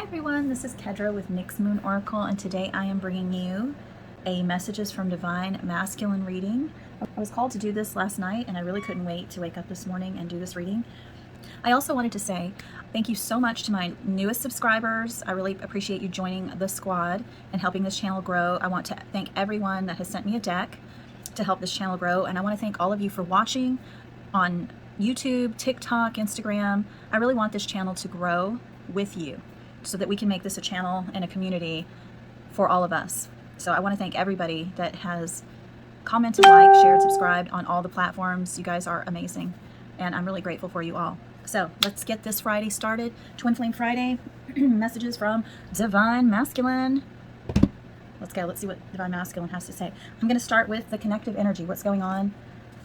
everyone, this is Kedra with NyxMoonOracle, and today I am bringing you a Messages from Divine Masculine reading. I was called to do this last night and I really couldn't wait to wake up this morning and do this reading. I also wanted to say thank you so much to my newest subscribers. I really appreciate you joining the squad and helping this channel grow. I want to thank everyone that has sent me a deck to help this channel grow, and I want to thank all of you for watching on YouTube, TikTok, Instagram. I really want this channel to grow with you so that we can make this a channel and a community for all of us. So I want to thank everybody that has commented, liked, shared, subscribed on all the platforms. You guys are amazing, and I'm really grateful for you all. So let's get this Friday started. Twin Flame Friday, messages from Divine Masculine. Let's go. Let's see what Divine Masculine has to say. I'm going to start with the connective energy. What's going on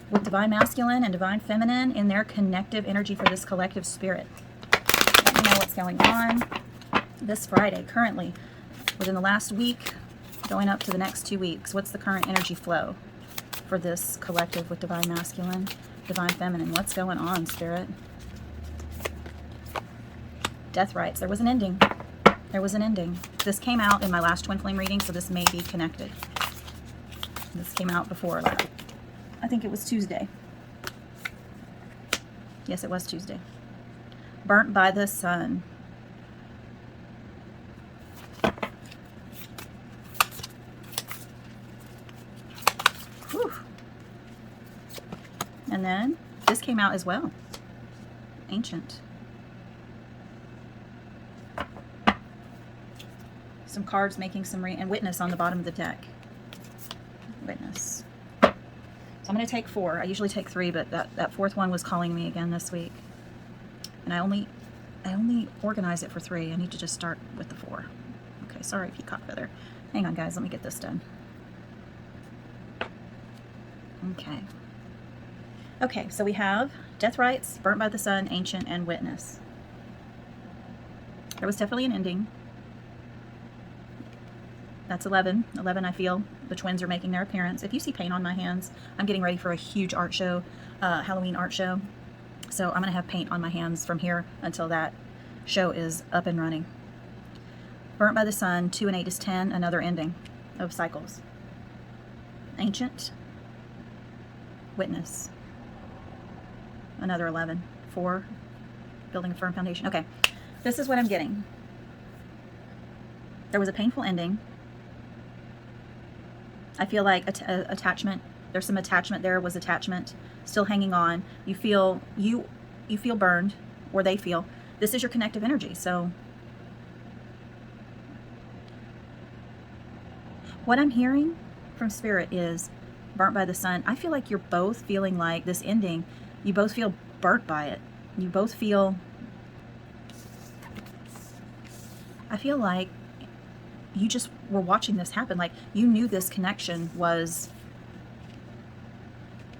with Divine Masculine and Divine Feminine in their connective energy for this collective spirit? Let me know what's going on this Friday, currently, within the last week, going up to the next 2 weeks. What's the current energy flow for this collective with Divine Masculine, Divine Feminine? What's going on, Spirit? Death rights. There was an ending. There was an ending. This came out in my last Twin Flame reading, so this may be connected. This came out before, like, I think it was Tuesday. Yes, it was Tuesday. Burnt by the sun. Whew. And then this came out as well. Ancient. Some cards making some and witness on the bottom of the deck. Witness. So I'm going to take 4. I usually take 3, but that fourth one was calling me again this week. And I only organize it for 3. I need to just start with the 4. Okay, sorry, peacock feather. Hang on, guys. Let me get this done. Okay. Okay, so we have death rights, burnt by the sun, ancient, and witness. There was definitely an ending. That's 11. 11, I feel the twins are making their appearance. If you see paint on my hands, I'm getting ready for a huge art show, Halloween art show. So I'm going to have paint on my hands from here until that show is up and running. Burnt by the sun, 2 and 8 is 10, another ending of cycles. Ancient, witness, another 11. 4, building a firm foundation. Okay, this is what I'm getting. There was a painful ending. I feel like attachment. There's some attachment. There was attachment still hanging on. You feel burned, or they feel. This is your connective energy. So what I'm hearing from Spirit is burnt by the sun. I feel like you're both feeling like this ending. You both feel burnt by it. You both feel. I feel like you just were watching this happen. Like you knew this connection was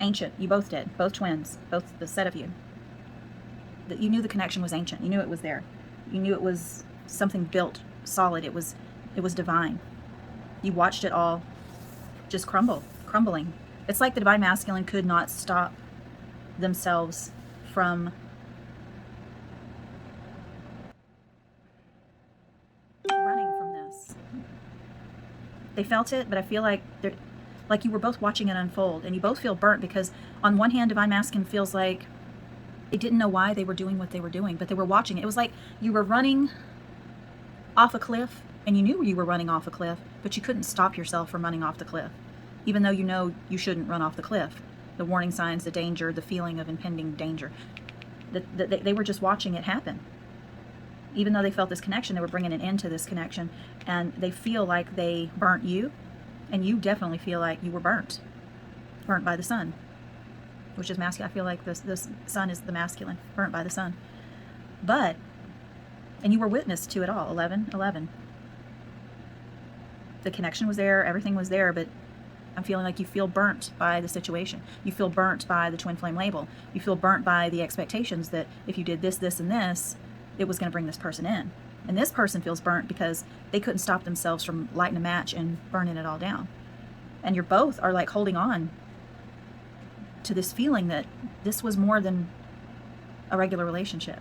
ancient. You both did. Both twins. Both the set of you. That you knew the connection was ancient. You knew it was there. You knew it was something built, solid. It was divine. You watched it all just crumbling. It's like the Divine Masculine could not stop themselves from running from this. They felt it, but I feel like you were both watching it unfold, and you both feel burnt because on one hand, Divine Masculine feels like they didn't know why they were doing what they were doing, but they were watching it. It was like you were running off a cliff, and you knew you were running off a cliff, but you couldn't stop yourself from running off the cliff, even though you know you shouldn't run off the cliff. The warning signs, the danger, the feeling of impending danger. They were just watching it happen. Even though they felt this connection, they were bringing an end to this connection, and they feel like they burnt you, and you definitely feel like you were burnt by the sun, which is masculine. I feel like this sun is the masculine, burnt by the sun. And you were witness to it all. 11. The connection was there, everything was there, but I'm feeling like you feel burnt by the situation. You feel burnt by the twin flame label. You feel burnt by the expectations that if you did this, this, and this, it was going to bring this person in. And this person feels burnt because they couldn't stop themselves from lighting a match and burning it all down. And you're both are like holding on to this feeling that this was more than a regular relationship.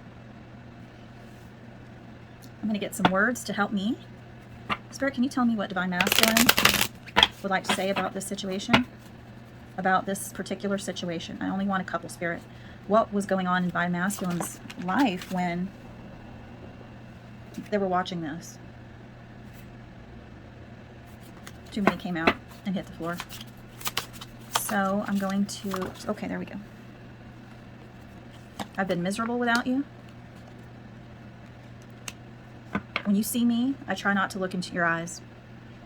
I'm going to get some words to help me. Spirit, can you tell me what Divine Masculine would like to say about this situation? About this particular situation. I only want a couple, Spirit. What was going on in Divine Masculine's life when they were watching this? Too many came out and hit the floor. So I'm going to, okay, there we go. I've been miserable without you. When you see me, I try not to look into your eyes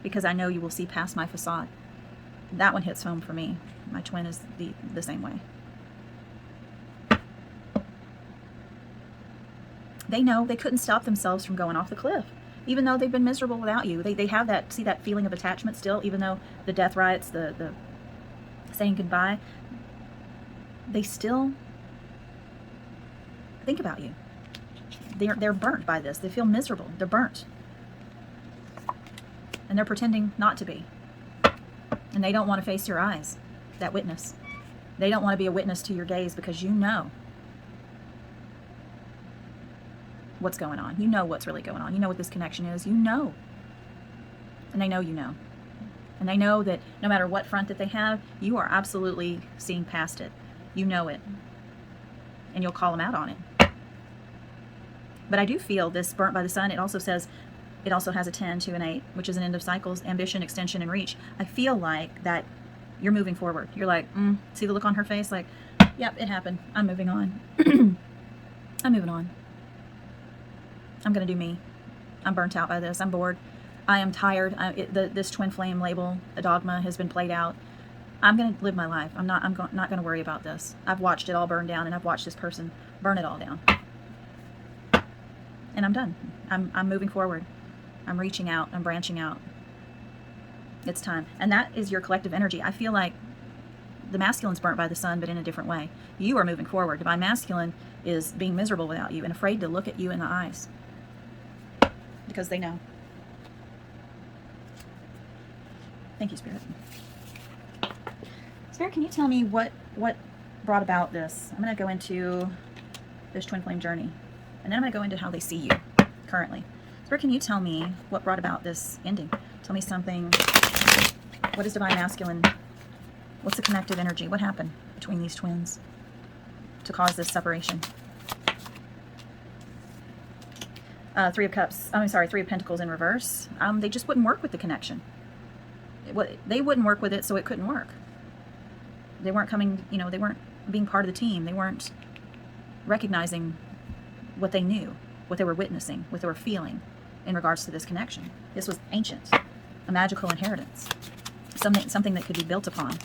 because I know you will see past my facade. That one hits home for me. My twin is the same way. They know they couldn't stop themselves from going off the cliff, even though they've been miserable without you. They have that, see that feeling of attachment still, even though the death rites, the saying goodbye, they still think about you. They're burnt by this. They feel miserable. They're burnt. And they're pretending not to be. And they don't want to face your eyes, that witness. They don't want to be a witness to your gaze because you know what's going on. You know what's really going on. You know what this connection is. You know. And they know you know. And they know that no matter what front that they have, you are absolutely seeing past it. You know it. And you'll call them out on it. But I do feel this burnt by the sun, it also says, it also has a 10, 2, and 8, which is an end of cycles, ambition, extension, and reach. I feel like that you're moving forward. You're like, see the look on her face? Like, yep, it happened. I'm moving on. I'm moving on. I'm going to do me. I'm burnt out by this. I'm bored. I am tired. This twin flame label, a dogma, has been played out. I'm going to live my life. I'm not going to worry about this. I've watched it all burn down, and I've watched this person burn it all down. And I'm done. I'm moving forward. I'm reaching out. I'm branching out. It's time. And that is your collective energy. I feel like the masculine's burnt by the sun, but in a different way. You are moving forward. Divine Masculine is being miserable without you and afraid to look at you in the eyes. Because they know. Thank you, Spirit. Spirit, can you tell me what brought about this? I'm going to go into this twin flame journey. And then I'm going to go into how they see you currently. Spirit, can you tell me what brought about this ending? Tell me something. What is Divine Masculine? What's the connective energy? What happened between these twins to cause this separation? Three of Pentacles in reverse. They just wouldn't work with the connection. They wouldn't work with it, so it couldn't work. They weren't coming, they weren't being part of the team. They weren't recognizing what they knew, what they were witnessing, what they were feeling in regards to this connection. This was ancient, a magical inheritance, something that could be built upon.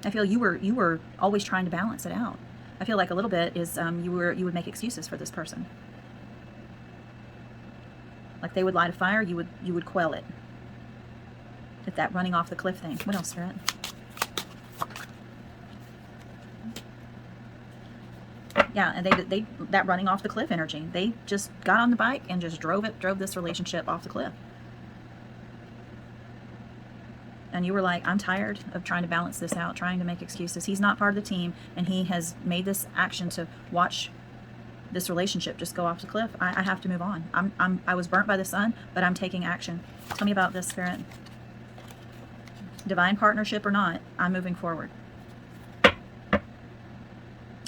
I feel you were always trying to balance it out. I feel like a little bit is you would make excuses for this person. Like they would light a fire, you would quell it. At that running off the cliff thing. What else, Spirit? Yeah, and they that running off the cliff energy. They just got on the bike and just drove this relationship off the cliff. And you were like, I'm tired of trying to balance this out, trying to make excuses. He's not part of the team, and he has made this action to watch this relationship just go off the cliff. I have to move on. I was burnt by the sun, but I'm taking action. Tell me about this, Spirit. Divine partnership or not, I'm moving forward.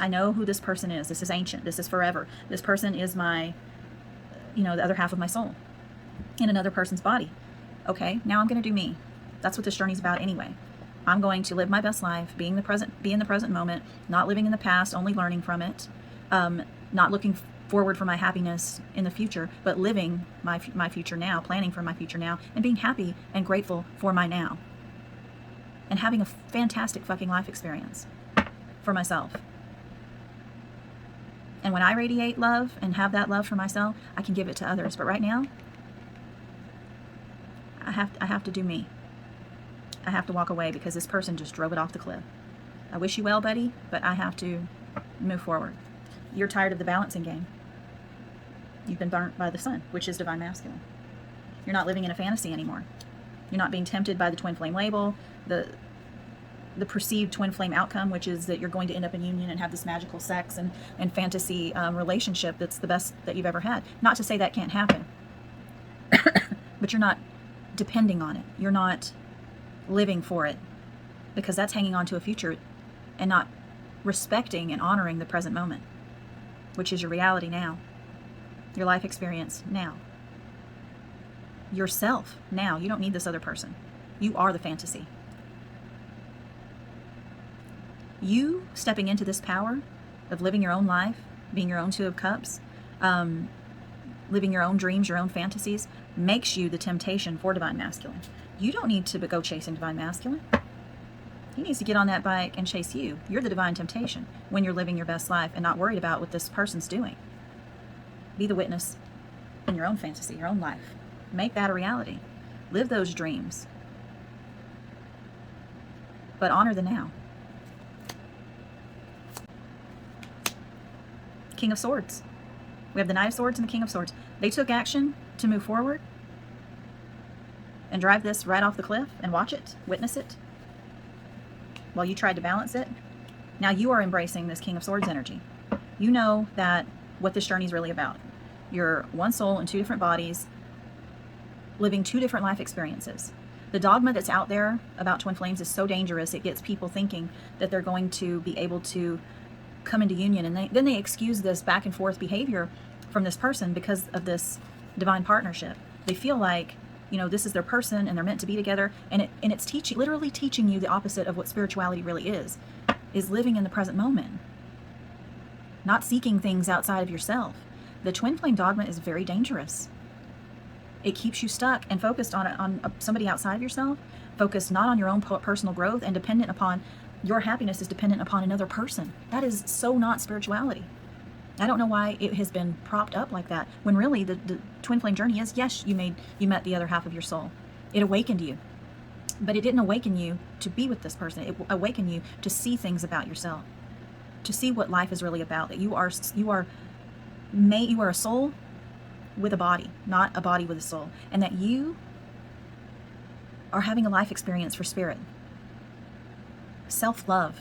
I know who this person is. This is ancient. This is forever. This person is my, the other half of my soul in another person's body. Okay, now I'm going to do me. That's what this journey's about anyway. I'm going to live my best life, be in the present moment, not living in the past, only learning from it, not looking forward for my happiness in the future, but living my future now, planning for my future now, and being happy and grateful for my now. And having a fantastic fucking life experience for myself. And when I radiate love and have that love for myself, I can give it to others. But right now, I have to do me. I have to walk away because this person just drove it off the cliff. I wish you well, buddy, but I have to move forward. You're tired of the balancing game. You've been burnt by the sun, which is Divine Masculine. You're not living in a fantasy anymore. You're not being tempted by the twin flame label, the the perceived twin flame outcome, which is that you're going to end up in union and have this magical sex and fantasy relationship that's the best that you've ever had. Not to say that can't happen, but you're not depending on it. You're not living for it, because that's hanging on to a future and not respecting and honoring the present moment, which is your reality now, your life experience now, yourself now. You don't need this other person. You are the fantasy. You stepping into this power of living your own life, being your own Two of Cups, living your own dreams, your own fantasies, makes you the temptation for Divine Masculine. You don't need to go chasing Divine Masculine. He needs to get on that bike and chase you. You're the divine temptation when you're living your best life and not worried about what this person's doing. Be the witness in your own fantasy, your own life. Make that a reality. Live those dreams. But honor the now. King of Swords. We have the Knight of Swords and the King of Swords. They took action to move forward and drive this right off the cliff and watch it, witness it, while you tried to balance it. Now you are embracing this King of Swords energy. You know that what this journey is really about. You're one soul in two different bodies, living two different life experiences. The dogma that's out there about twin flames is so dangerous. It gets people thinking that they're going to be able to come into union, and then they excuse this back and forth behavior from this person because of this divine partnership. They feel like, you know, this is their person and they're meant to be together, and it's literally teaching you the opposite of what spirituality really is living in the present moment, not seeking things outside of yourself. The twin flame dogma is very dangerous. It keeps you stuck and focused on somebody outside of yourself, focused not on your own personal growth, and dependent upon your happiness is dependent upon another person. That is so not spirituality. I don't know why it has been propped up like that, when really the twin flame journey is, yes, you met the other half of your soul. It awakened you, but it didn't awaken you to be with this person. It awakened you to see things about yourself, to see what life is really about, that you are a soul with a body, not a body with a soul, and that you are having a life experience for spirit. Self-love,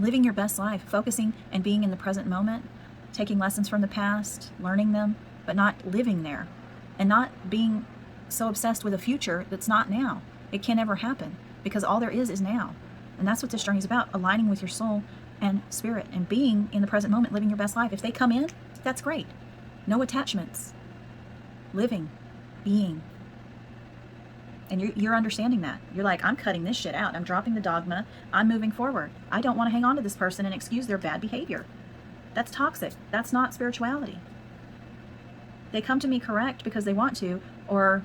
living your best life, focusing and being in the present moment, taking lessons from the past, learning them, but not living there, and not being so obsessed with a future that's not now. It can never happen, because all there is now. And that's what this journey is about, aligning with your soul and spirit and being in the present moment, living your best life. If they come in, that's great. No attachments. Living, being. And you're understanding that. You're like, I'm cutting this shit out. I'm dropping the dogma. I'm moving forward. I don't want to hang on to this person and excuse their bad behavior. That's toxic. That's not spirituality. They come to me correct because they want to, or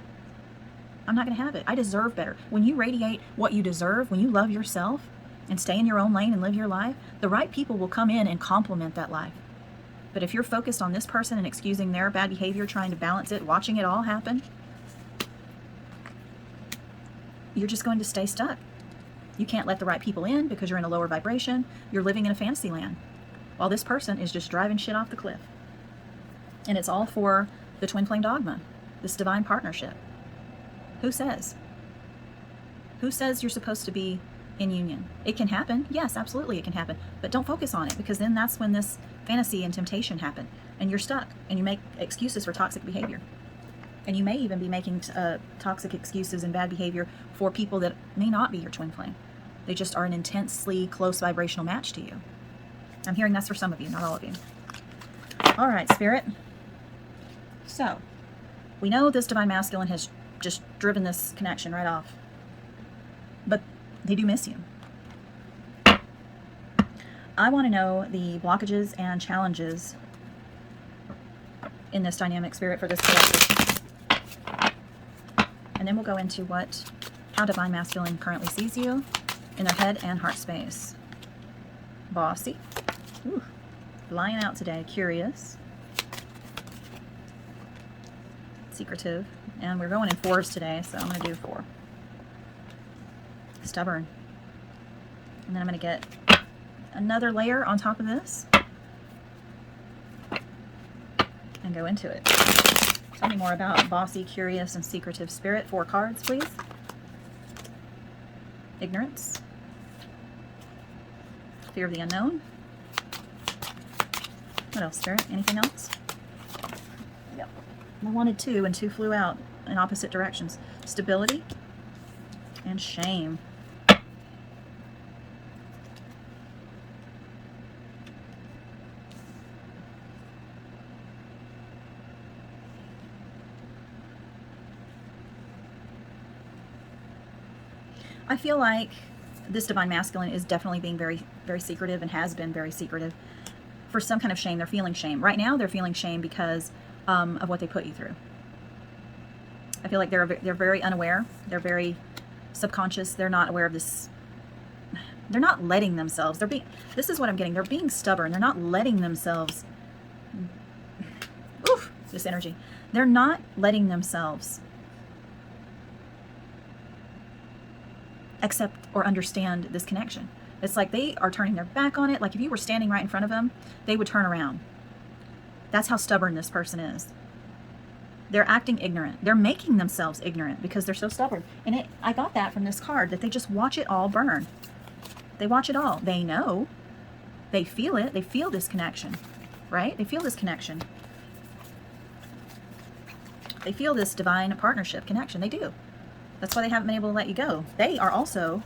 I'm not going to have it. I deserve better. When you radiate what you deserve, when you love yourself and stay in your own lane and live your life, the right people will come in and complement that life. But if you're focused on this person and excusing their bad behavior, trying to balance it, watching it all happen, you're just going to stay stuck. You can't let the right people in because you're in a lower vibration. You're living in a fantasy land, while this person is just driving shit off the cliff. And it's all for the twin flame dogma, this divine partnership. Who says? Who says you're supposed to be in union? It can happen. Yes, absolutely it can happen. But don't focus on it, because then that's when this fantasy and temptation happen. And you're stuck, and you make excuses for toxic behavior. And you may even be making toxic excuses and bad behavior for people that may not be your twin flame. They just are an intensely close vibrational match to you. I'm hearing that's for some of you, not all of you. All right, Spirit. So, we know this divine masculine has just driven this connection right off. But they do miss you. I want to know the blockages and challenges in this dynamic, Spirit, for this collective. And then we'll go into how divine masculine currently sees you in their head and heart space. Bossy. Ooh, flying out today. Curious. Secretive. And we're going in 4s today, so I'm going to do 4. Stubborn. And then I'm going to get another layer on top of this and go into it. Tell me more about bossy, curious, and secretive spirit. 4 cards, please. Ignorance. Fear of the unknown. What else, Spirit? Anything else? Yep. I wanted 2 and 2 flew out in opposite directions. Stability and shame. I feel like this divine masculine is definitely being very, very secretive and has been very secretive for some kind of shame. They're feeling shame. Right now, they're feeling shame because of what they put you through. I feel like they're very unaware. They're very subconscious. They're not aware of this. They're not letting themselves. This is what I'm getting. They're being stubborn. They're not letting themselves. Oof, this energy. They're not letting themselves accept or understand this connection. It's like they are turning their back on it. Like if you were standing right in front of them, they would turn around. That's how stubborn this person is. They're acting ignorant. They're making themselves ignorant because they're so stubborn. And I got that from this card, that they just watch it all burn. They watch it all. They know. They feel it. They feel this connection, right? They feel this connection. They feel this divine partnership connection. They do. That's why they haven't been able to let you go. They are also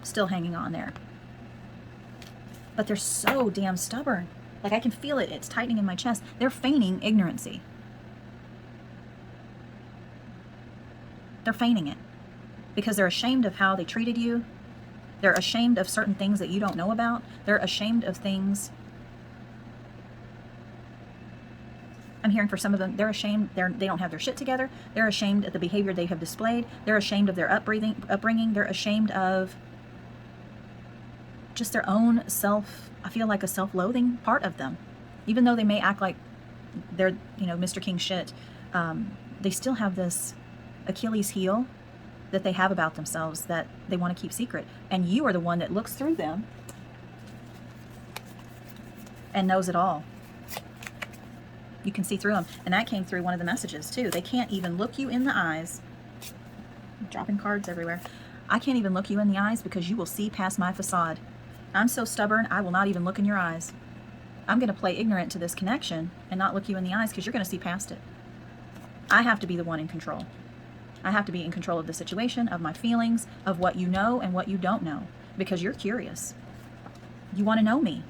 still hanging on there. But they're so damn stubborn. Like I can feel it. It's tightening in my chest. They're feigning ignorancy. They're feigning it because they're ashamed of how they treated you. They're ashamed of certain things that you don't know about. They're ashamed of things. I'm hearing for some of them, they're ashamed. They don't have their shit together. They're ashamed of the behavior they have displayed. They're ashamed of their upbringing. They're ashamed of just their own self. I feel like a self-loathing part of them. Even though they may act like they're, Mr. King shit, they still have this Achilles heel that they have about themselves that they want to keep secret. And you are the one that looks through them and knows it all. You can see through them. And that came through one of the messages too. They can't even look you in the eyes. I'm dropping cards everywhere. I can't even look you in the eyes because you will see past my facade. I'm so stubborn, I will not even look in your eyes. I'm going to play ignorant to this connection and not look you in the eyes because you're going to see past it. I have to be the one in control. I have to be in control of the situation, of my feelings, of what you know and what you don't know, because you're curious. You want to know me.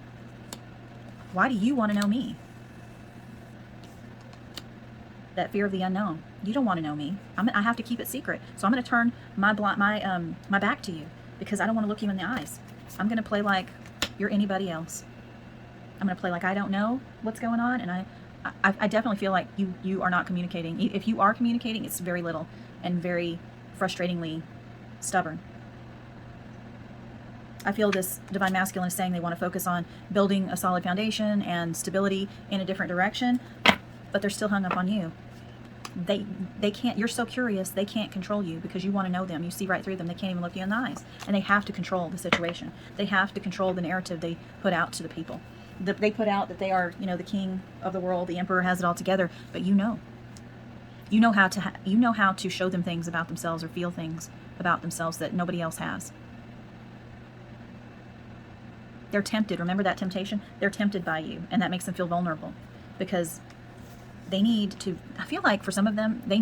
Why do you want to know me? That fear of the unknown. You don't want to know me. I have to keep it secret. So I'm going to turn my back to you because I don't want to look you in the eyes. I'm going to play like you're anybody else. I'm going to play like I don't know what's going on, and I definitely feel like you are not communicating. If you are communicating, it's very little and very frustratingly stubborn. I feel this divine masculine is saying they want to focus on building a solid foundation and stability in a different direction, but they're still hung up on you. They can't, you're so curious, they can't control you because you want to know them. You see right through them. They can't even look you in the eyes. And they have to control the situation. They have to control the narrative they put out to the people. They put out that they are, the king of the world, the emperor has it all together, but you know how to show them things about themselves or feel things about themselves that nobody else has. They're tempted. Remember that temptation? They're tempted by you, and that makes them feel vulnerable because they need to, I feel like for some of them, they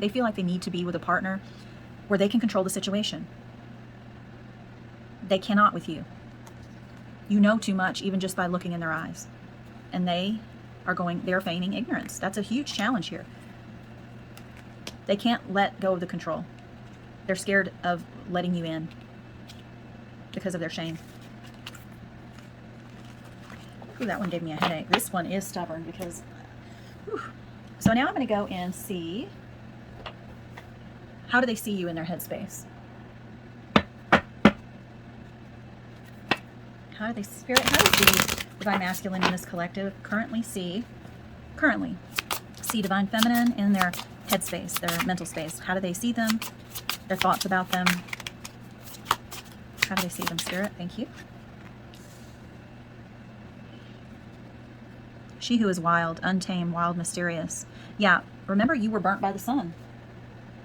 feel like they need to be with a partner where they can control the situation. They cannot with you. You know too much even just by looking in their eyes. And they're feigning ignorance. That's a huge challenge here. They can't let go of the control. They're scared of letting you in because of their shame. Ooh, that one gave me a headache. This one is stubborn because... Whew. So now I'm going to go and see, how do they see you in their headspace? How does the divine masculine in this collective currently see divine feminine in their headspace, their mental space? How do they see them? Their thoughts about them? How do they see them, Spirit? Thank you. She who is wild, untamed, wild, mysterious. Yeah, remember you were burnt by the sun.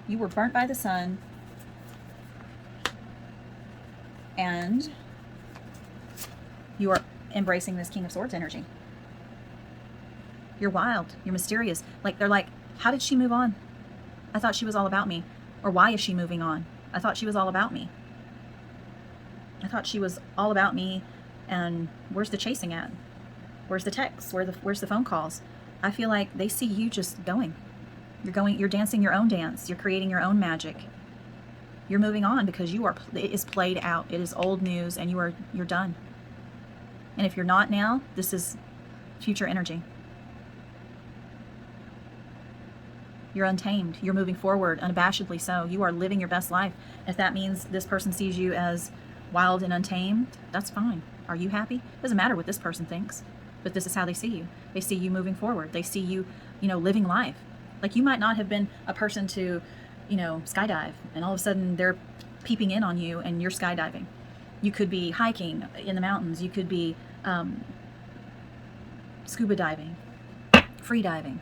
You were burnt by the sun. And You are embracing this King of Swords energy. You're wild. You're mysterious. Like, they're like, how did she move on? I thought she was all about me. Or why is she moving on? I thought she was all about me. I thought she was all about me. And where's the chasing at? Where's the texts? Where's the phone calls? I feel like they see you just going. You're dancing your own dance. You're creating your own magic. You're moving on because it is played out. It is old news and you're done. And if you're not now, this is future energy. You're untamed. You're moving forward, unabashedly so. You are living your best life. If that means this person sees you as wild and untamed, that's fine. Are you happy? Doesn't matter what this person thinks, but this is how they see you. They see you moving forward. They see you, living life. Like, you might not have been a person to, skydive, and all of a sudden they're peeping in on you and you're skydiving. You could be hiking in the mountains. You could be scuba diving, free diving.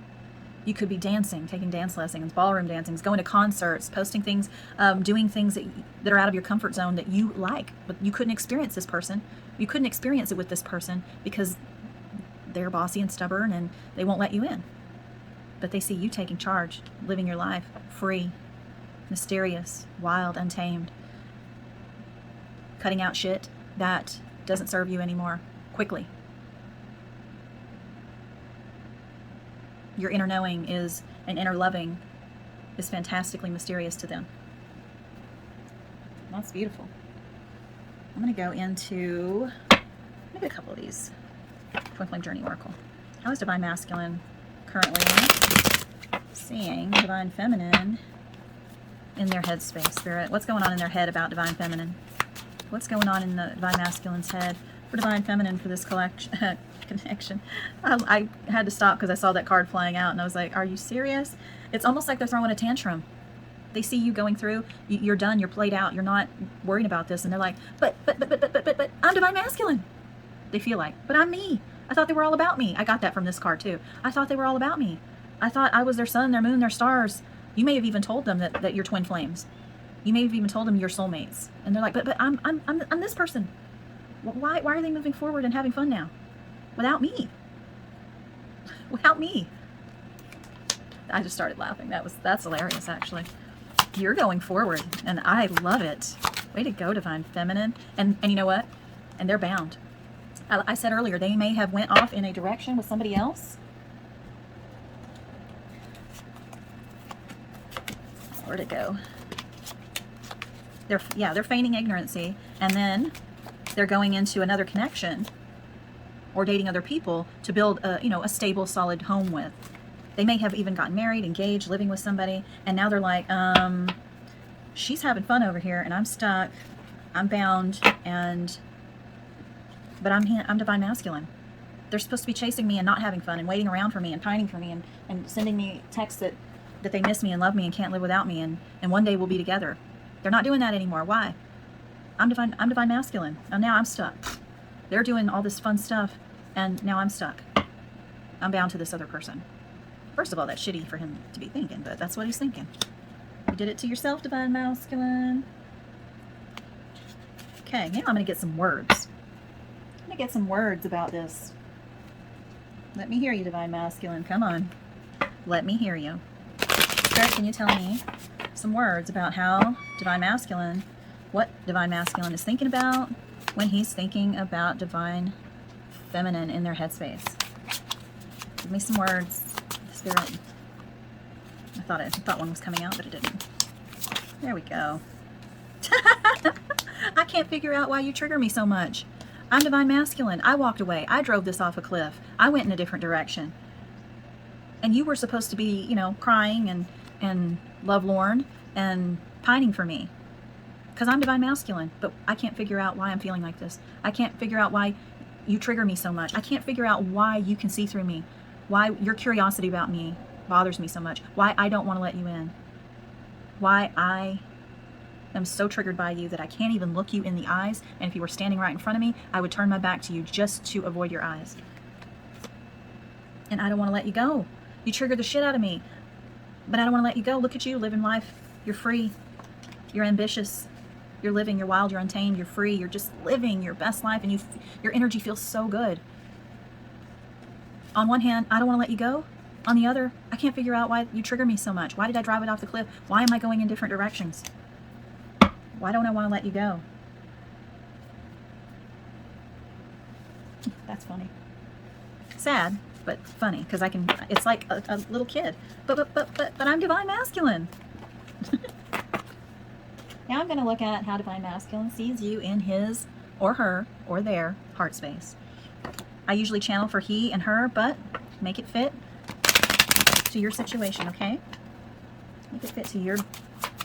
You could be dancing, taking dance lessons, ballroom dancing, going to concerts, posting things, doing things that are out of your comfort zone that you like, but you couldn't experience this person. You couldn't experience it with this person because they're bossy and stubborn and they won't let you in. But they see you taking charge, living your life, free, mysterious, wild, untamed, cutting out shit that doesn't serve you anymore, quickly. Your inner knowing and inner loving is fantastically mysterious to them. That's beautiful. I'm going to go into maybe a couple of these. Twin Flame Journey Oracle. How is Divine Masculine currently seeing Divine Feminine in their headspace? Spirit, what's going on in their head about Divine Feminine? What's going on in the Divine Masculine's head for Divine Feminine for this connection? I had to stop because I saw that card flying out and I was like, are you serious? It's almost like they're throwing a tantrum. They see you going through, you're done, you're played out, you're not worried about this, and they're like, but I'm Divine Masculine. They feel like, but I'm me. I thought they were all about me. I got that from this card too. I thought they were all about me. I thought I was their sun, their moon, their stars. You may have even told them that you're twin flames. You may have even told them you're soulmates. And they're like, but I'm this person. Why are they moving forward and having fun now? Without me. Without me. I just started laughing. That's hilarious, actually. You're going forward, and I love it. Way to go, Divine Feminine. And you know what? And they're bound. I said earlier, they may have went off in a direction with somebody else. Where'd it go? They're feigning ignorancy, and then they're going into another connection or dating other people to build a stable, solid home with. They may have even gotten married, engaged, living with somebody, and now they're like, she's having fun over here, and I'm stuck, I'm bound, but I'm Divine Masculine. They're supposed to be chasing me and not having fun and waiting around for me and pining for me and sending me texts that they miss me and love me and can't live without me and one day we'll be together. They're not doing that anymore. Why? I'm Divine Masculine. And now I'm stuck. They're doing all this fun stuff and now I'm stuck. I'm bound to this other person. First of all, that's shitty for him to be thinking, but that's what he's thinking. You did it to yourself, Divine Masculine. Okay, now I'm going to get some words. I'm going to get some words about this. Let me hear you, Divine Masculine. Come on. Let me hear you. Spirit, can you tell me some words about how what Divine Masculine is thinking about when he's thinking about Divine Feminine in their headspace? Give me some words, Spirit. I thought one was coming out, but it didn't. There we go. I can't figure out why you trigger me so much. I'm Divine Masculine. I walked away. I drove this off a cliff. I went in a different direction. And you were supposed to be, crying and lovelorn and pining for me. Because I'm Divine Masculine. But I can't figure out why I'm feeling like this. I can't figure out why you trigger me so much. I can't figure out why you can see through me. Why your curiosity about me bothers me so much. Why I don't want to let you in. Why I am so triggered by you that I can't even look you in the eyes. And if you were standing right in front of me, I would turn my back to you just to avoid your eyes. And I don't want to let you go. You trigger the shit out of me. But I don't want to let you go. Look at you living life. You're free. You're ambitious. You're living, you're wild, you're untamed, you're free, you're just living your best life, and your energy feels so good. On one hand, I don't want to let you go. On the other, I can't figure out why you trigger me so much. Why did I drive it off the cliff? Why am I going in different directions? Why don't I want to let you go? That's funny. Sad, but funny, because I can, it's like a little kid. But I'm divine masculine. Now I'm going to look at how divine masculine sees you in his or her or their heart space. I usually channel for he and her, but make it fit to your situation, okay? Make it fit to your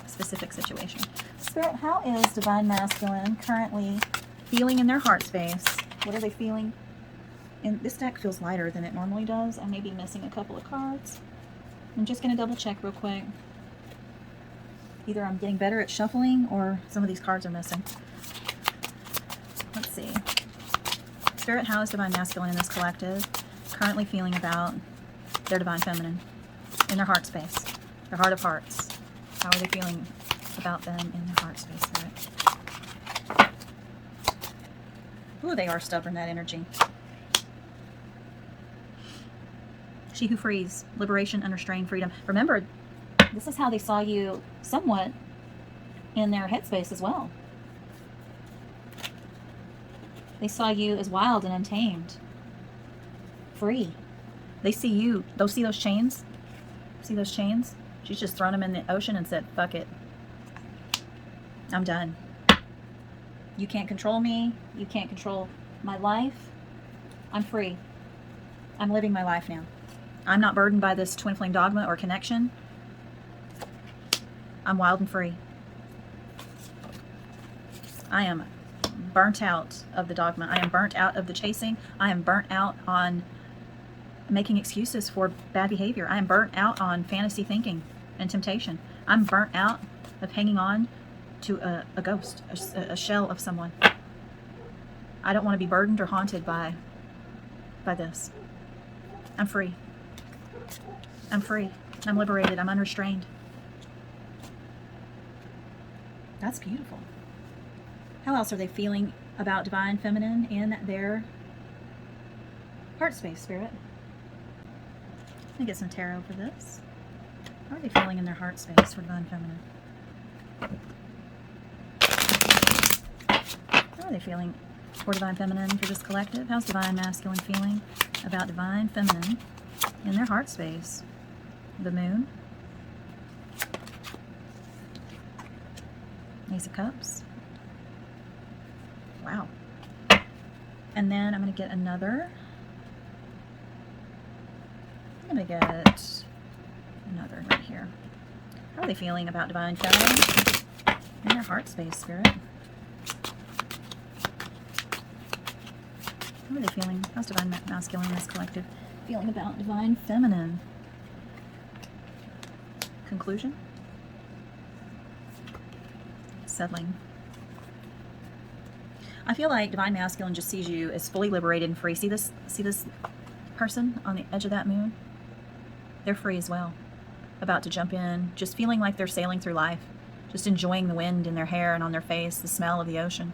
specific situation. Spirit, how is divine masculine currently feeling in their heart space? What are they feeling? And this deck feels lighter than it normally does. I may be missing a couple of cards. I'm just going to double check real quick. Either I'm getting better at shuffling or some of these cards are missing. Let's see. Spirit, how is divine masculine in this collective currently feeling about their divine feminine in their heart space, their heart of hearts? How are they feeling about them in their heart space, Spirit? Ooh, they are stubborn, that energy. She who frees, liberation, unrestrained freedom. Remember, this is how they saw you somewhat in their headspace as well. They saw you as wild and untamed, free. They see you, they'll see those chains. See those chains? She's just thrown them in the ocean and said, fuck it. I'm done. You can't control me. You can't control my life. I'm free. I'm living my life now. I'm not burdened by this twin flame dogma or connection. I'm wild and free. I am burnt out of the dogma. I am burnt out of the chasing. I am burnt out on making excuses for bad behavior. I am burnt out on fantasy thinking and temptation. I'm burnt out of hanging on to a ghost, a shell of someone. I don't want to be burdened or haunted by this. I'm free. I'm free. I'm liberated. I'm unrestrained. That's beautiful. How else are they feeling about divine feminine in their heart space, Spirit? Let me get some tarot for this. How are they feeling in their heart space for divine feminine? How are they feeling for divine feminine for this collective? How's divine masculine feeling about divine feminine in their heart space? The moon. Ace of Cups. Wow. And then I'm going to get another. I'm going to get another right here. How are they feeling about divine feminine in their heart space, Spirit? How are they feeling? How's divine masculine in this collective feeling about divine feminine? Conclusion? Settling. I feel like divine masculine just sees you as fully liberated and free. See this person on the edge of that moon? They're free as well. About to jump in, just feeling like they're sailing through life, just enjoying the wind in their hair and on their face, the smell of the ocean,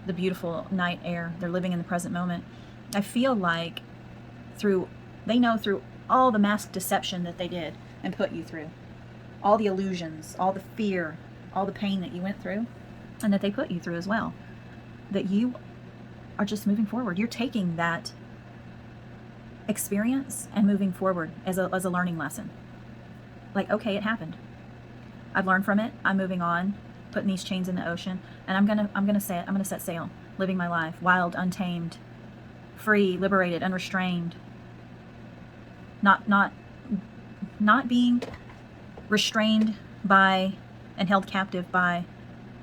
the beautiful night air. They're living in the present moment. I feel like they know through all the masked deception that they did and put you through, all the illusions, all the fear, all the pain that you went through, and that they put you through as well, that you are just moving forward. You're taking that experience and moving forward as a learning lesson. Like, okay, it happened. I've learned from it. I'm moving on, putting these chains in the ocean, and I'm gonna set sail, living my life, wild, untamed, free, liberated, unrestrained. Not being restrained by and held captive by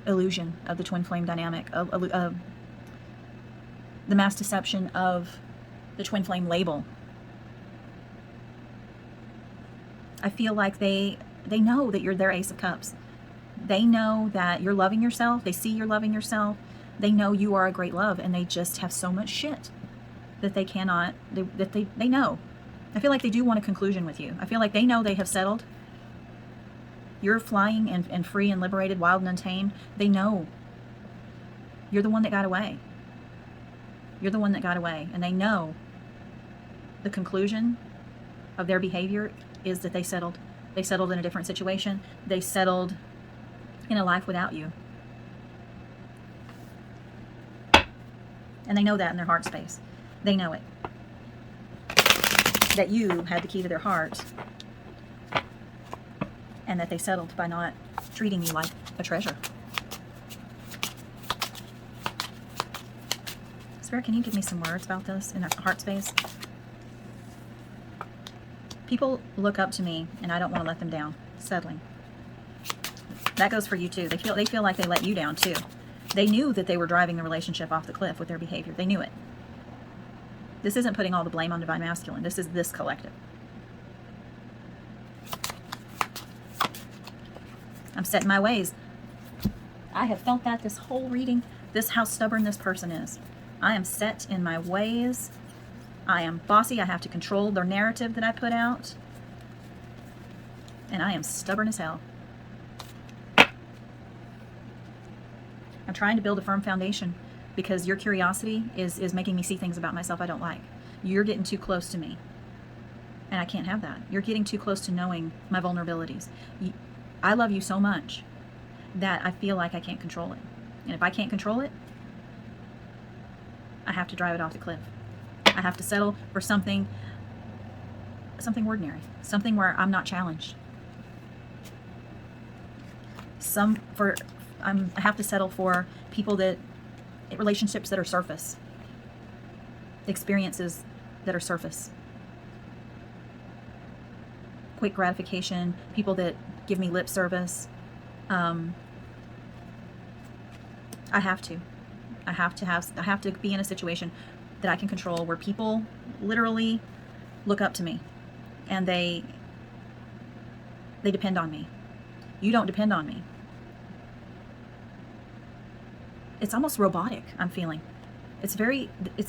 illusion of the twin flame dynamic, the mass deception of the twin flame label. I feel like they know that you're their Ace of Cups. They know that you're loving yourself. They see you're loving yourself. They know you are a great love, and they just have so much shit that they cannot, they know. I feel like they do want a conclusion with you. I feel like they know they have settled. You're flying and free and liberated, wild and untamed. They know You're the one that got away. You're the one that got away. And they know the conclusion of their behavior is that they settled. They settled in a different situation. They settled in a life without you. And they know that in their heart space. They know it. That you had the key to their heart. And that they settled by not treating you like a treasure. Spirit, can you give me some words about this in their heart space? People look up to me and I don't want to let them down. Settling. That goes for you too. They feel like they let you down too. They knew that they were driving the relationship off the cliff with their behavior. They knew it. This isn't putting all the blame on Divine Masculine. This is this collective. I'm set in my ways. I have felt that this whole reading, this how stubborn this person is. I am set in my ways. I am bossy. I have to control their narrative that I put out. And I am stubborn as hell. I'm trying to build a firm foundation because your curiosity is making me see things about myself I don't like. You're getting too close to me. And I can't have that. You're getting too close to knowing my vulnerabilities. I love you so much that I feel like I can't control it. And if I can't control it, I have to drive it off the cliff. I have to settle for something ordinary, something where I'm not challenged. I have to settle for relationships that are surface, experiences that are surface, quick gratification, people that give me lip service. I have to be in a situation that I can control where people literally look up to me and they depend on me. You don't depend on me. It's almost robotic, I'm feeling. It's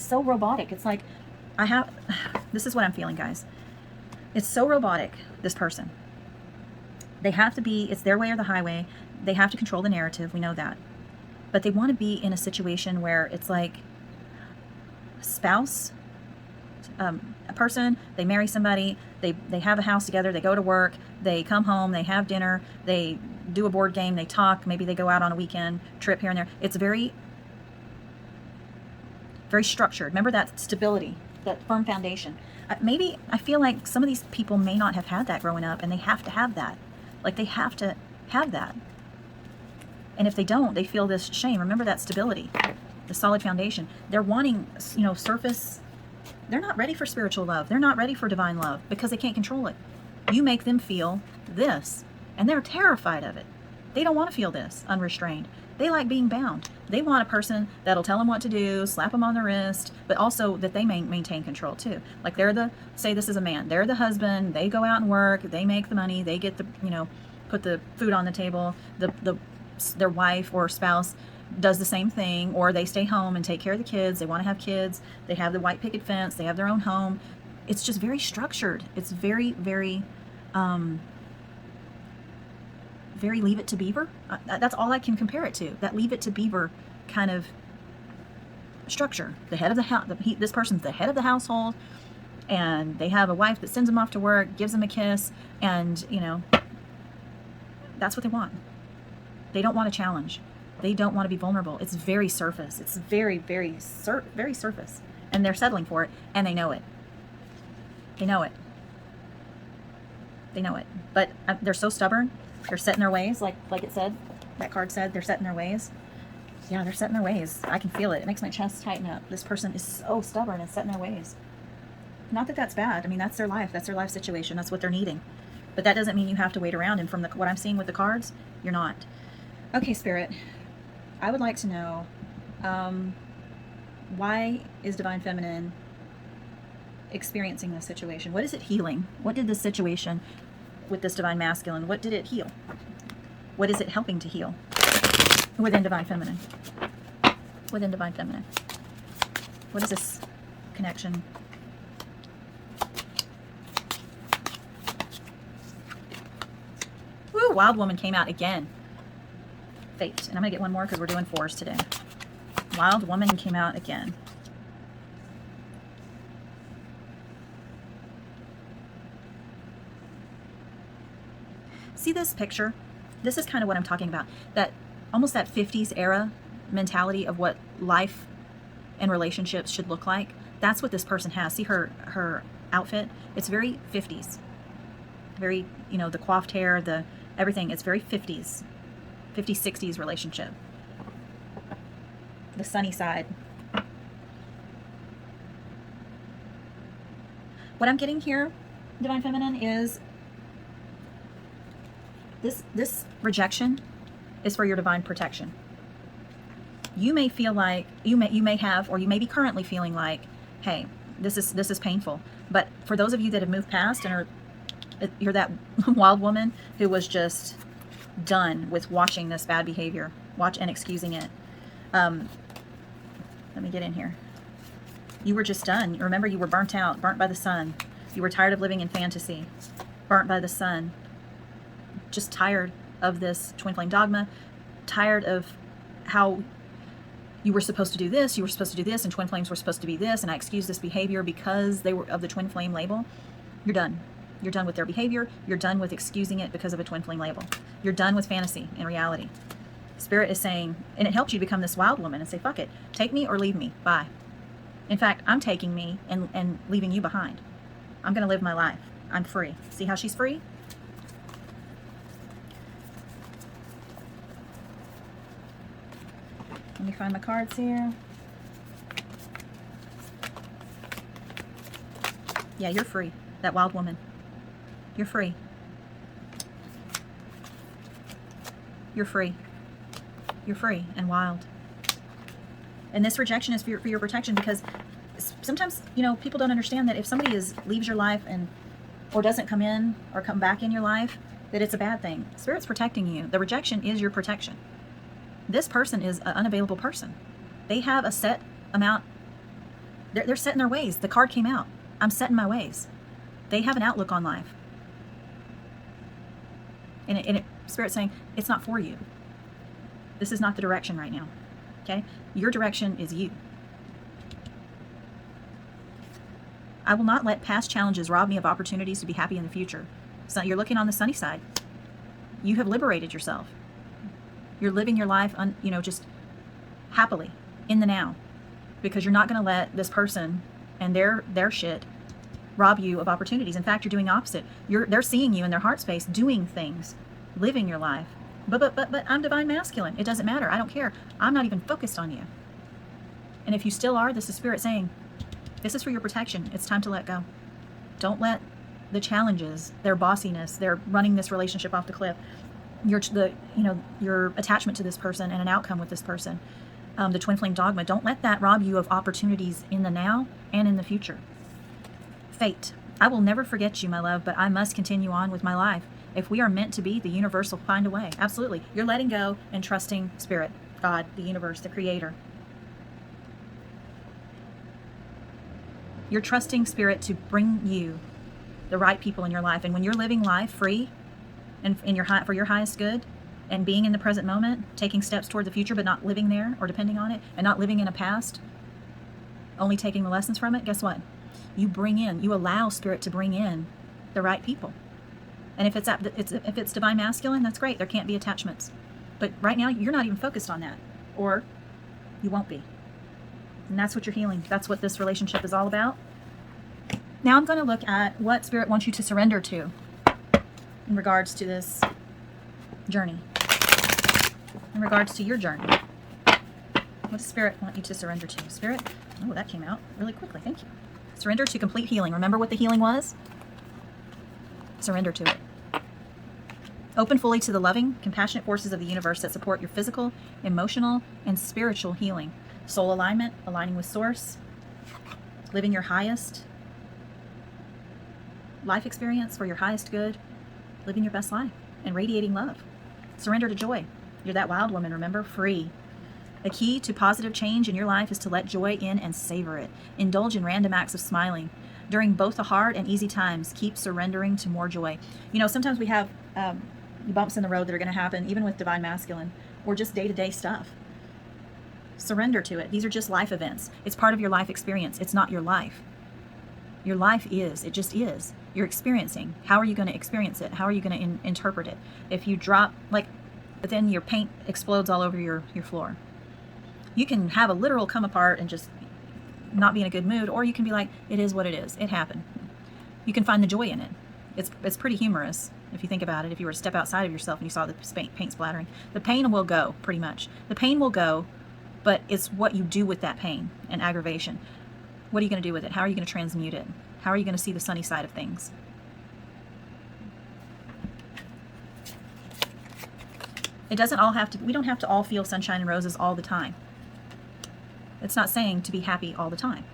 so robotic. It's like this is what I'm feeling, guys. It's so robotic, this person. They have to be, it's their way or the highway. They have to control the narrative, we know that. But they want to be in a situation where it's like spouse, a person, they marry somebody, they have a house together, they go to work, they come home, they have dinner, they do a board game, they talk, maybe they go out on a weekend trip here and there. It's very, very structured. Remember that stability, that firm foundation. Maybe I feel like some of these people may not have had that growing up and they have to have that. Like they have to have that. And if they don't, they feel this shame. Remember that stability, the solid foundation. They're wanting, surface. They're not ready for spiritual love. They're not ready for divine love because they can't control it. You make them feel this, and they're terrified of it. They don't want to feel this unrestrained. They like being bound. They want a person that'll tell them what to do, slap them on the wrist, but also that they maintain control too. Like say this is a man. They're the husband. They go out and work. They make the money. They get put the food on the table. Their wife or spouse does the same thing, or they stay home and take care of the kids. They want to have kids. They have the white picket fence. They have their own home. It's just very structured. It's very, very, very Leave It to Beaver. That's all I can compare it to. That Leave It to Beaver kind of structure. The head of the house. This person's the head of the household, and they have a wife that sends them off to work, gives them a kiss, and that's what they want. They don't want a challenge. They don't want to be vulnerable. It's very surface. It's very, very, very surface. And they're settling for it, and they know it. They know it. They know it. But they're so stubborn. They're set in their ways, like it said. That card said they're set in their ways. Yeah, they're set in their ways. I can feel it. It makes my chest tighten up. This person is so stubborn and set in their ways. Not that that's bad. I mean, that's their life. That's their life situation. That's what they're needing. But that doesn't mean you have to wait around. And from what I'm seeing with the cards, you're not. Okay, Spirit. I would like to know, why is Divine Feminine experiencing this situation? What is it healing? What did this situation with this Divine Masculine, what did it heal? What is it helping to heal within Divine Feminine? Within Divine Feminine. What is this connection? Woo, Wild Woman came out again. Fate. And I'm going to get one more because we're doing 4s today. Wild woman came out again. See this picture? This is kind of what I'm talking about. That almost that 50s era mentality of what life and relationships should look like. That's what this person has. See her outfit? It's very 50s. Very, you know, the coiffed hair, the everything. It's very 50s. 50s, 60s relationship. The sunny side. What I'm getting here, Divine Feminine, is this rejection is for your divine protection. You may feel like you may have, or you may be currently feeling like, hey, this is painful. But for those of you that have moved past and you're that wild woman who was just done with watching this bad behavior, and excusing it. Let me get in here. You were just done. Remember, you were burnt out, burnt by the sun. You were tired of living in fantasy, burnt by the sun. Just tired of this twin flame dogma, tired of how you were supposed to do this, you were supposed to do this, and twin flames were supposed to be this, and I excuse this behavior because they were of the twin flame label. You're done. You're done with their behavior. You're done with excusing it because of a twin flame label. You're done with fantasy and reality. Spirit is saying, and it helps you become this wild woman and say, fuck it, take me or leave me, bye. In fact, I'm taking me and leaving you behind. I'm going to live my life. I'm free. See how she's free? Let me find my cards here. Yeah, you're free. That wild woman. You're free. You're free. You're free and wild. And this rejection is for your protection, because sometimes, you know, people don't understand that if somebody leaves your life or doesn't come in or come back in your life, that it's a bad thing. Spirit's protecting you. The rejection is your protection. This person is an unavailable person. They have a set amount. They're set in their ways. The card came out. I'm set in my ways. They have an outlook on life. And Spirit's saying, it's not for you. This is not the direction right now. Okay? Your direction is you. I will not let past challenges rob me of opportunities to be happy in the future. So you're looking on the sunny side. You have liberated yourself. You're living your life, just happily in the now, because you're not going to let this person and their shit rob you of opportunities. In fact, you're doing the opposite. They're seeing you in their heart space doing things, living your life. But I'm divine masculine. It doesn't matter. I don't care. I'm not even focused on you. And if you still are, this is Spirit saying, this is for your protection. It's time to let go. Don't let the challenges, their bossiness, their running this relationship off the cliff, your attachment to this person and an outcome with this person, the twin flame dogma, don't let that rob you of opportunities in the now and in the future. Fate. I will never forget you, my love, but I must continue on with my life. If we are meant to be, the universe will find a way. Absolutely. You're letting go and trusting Spirit, God, the universe, the creator. You're trusting Spirit to bring you the right people in your life. And when you're living life free and for your highest good, and being in the present moment, taking steps toward the future, but not living there or depending on it, and not living in a past, only taking the lessons from it, guess what? You allow Spirit to bring in the right people. And if it's divine masculine, that's great. There can't be attachments. But right now, you're not even focused on that, or you won't be. And that's what you're healing. That's what this relationship is all about. Now I'm going to look at what Spirit wants you to surrender to in regards to this journey. In regards to your journey. What does Spirit want you to surrender to? Spirit? Oh, that came out really quickly. Thank you. Surrender to complete healing. Remember what the healing was? Surrender to it. Open fully to the loving, compassionate forces of the universe that support your physical, emotional, and spiritual healing. Soul alignment, aligning with Source, living your highest life experience for your highest good, living your best life, and radiating love. Surrender to joy. You're that wild woman, remember? Free. The key to positive change in your life is to let joy in and savor it. Indulge in random acts of smiling. During both the hard and easy times, keep surrendering to more joy. Sometimes we have bumps in the road that are going to happen, even with divine masculine, or just day-to-day stuff. Surrender to it. These are just life events. It's part of your life experience. It's not your life. Your life is. It just is. You're experiencing. How are you going to experience it? How are you going to interpret it? If you drop, but then your paint explodes all over your floor. You can have a literal come apart and just not be in a good mood, or you can be like, it is what it is. It happened. You can find the joy in it. It's pretty humorous if you think about it. If you were to step outside of yourself and you saw the paint splattering, the pain will go, pretty much. The pain will go, but it's what you do with that pain and aggravation. What are you going to do with it? How are you going to transmute it? How are you going to see the sunny side of things? It doesn't all have to, we don't have to all feel sunshine and roses all the time. It's not saying to be happy all the time.